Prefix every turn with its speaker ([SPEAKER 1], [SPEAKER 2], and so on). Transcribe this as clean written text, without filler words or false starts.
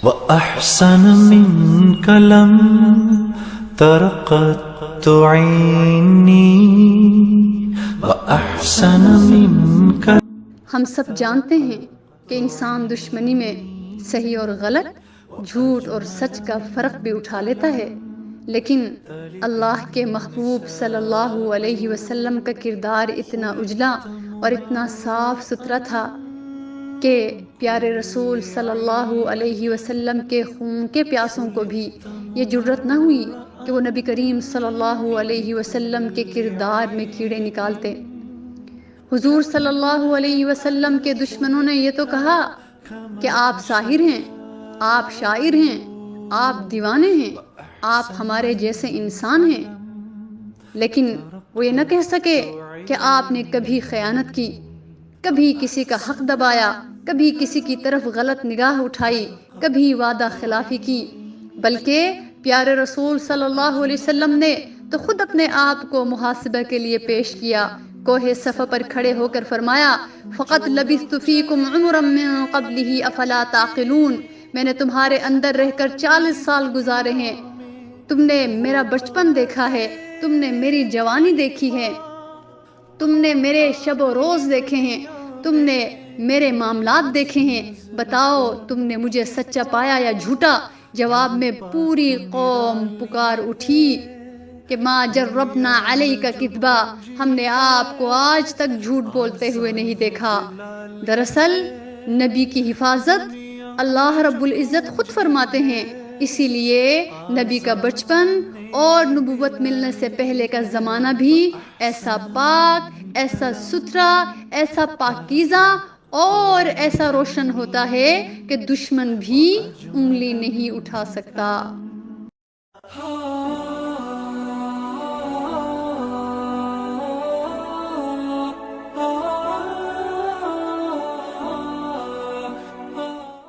[SPEAKER 1] وأحسن منك لم ترقت عيني وأحسن منك.
[SPEAKER 2] ہم سب جانتے ہیں کہ انسان دشمنی میں صحیح اور غلط، جھوٹ اور سچ کا فرق بھی اٹھا لیتا ہے، لیکن اللہ کے محبوب صلی اللہ علیہ وسلم کا کردار اتنا اجلا اور اتنا صاف ستھرا تھا کہ پیارے رسول صلی اللہ علیہ وسلم کے خون کے پیاسوں کو بھی یہ جرت نہ ہوئی کہ وہ نبی کریم صلی اللہ علیہ وسلم کے کردار میں کیڑے نکالتے۔ حضور صلی اللہ علیہ وسلم کے دشمنوں نے یہ تو کہا کہ آپ ساحر ہیں، آپ شاعر ہیں، آپ دیوانے ہیں، آپ ہمارے جیسے انسان ہیں، لیکن وہ یہ نہ کہہ سکے کہ آپ نے کبھی خیانت کی، کبھی کسی کا حق دبایا، کبھی کسی کی طرف غلط نگاہ اٹھائی، کبھی وعدہ خلافی کی، بلکہ پیارے رسول صلی اللہ علیہ وسلم نے تو خود اپنے آپ کو محاسبہ کے لیے پیش کیا۔ کوہ صفا پر کھڑے ہو کر فرمایا، فقط لبثت فیکم عمرا من قبلہ افلا تعقلون، میں نے تمہارے اندر رہ کر 40 سال گزارے ہیں، تم نے میرا بچپن دیکھا ہے، تم نے میری جوانی دیکھی ہے، تم نے میرے شب و روز دیکھے ہیں، تم نے میرے معاملات دیکھے ہیں، بتاؤ تم نے مجھے سچا پایا یا جھوٹا؟ جواب میں پوری قوم پکار اٹھی کہ ما جربنا علیک کذبا، ہم نے آپ کو آج تک جھوٹ بولتے ہوئے نہیں دیکھا۔ دراصل نبی کی حفاظت اللہ رب العزت خود فرماتے ہیں، اسی لیے نبی کا بچپن اور نبوت ملنے سے پہلے کا زمانہ بھی ایسا پاک، ایسا ستھرا، ایسا پاکیزہ اور ایسا روشن ہوتا ہے کہ دشمن بھی انگلی نہیں اٹھا سکتا۔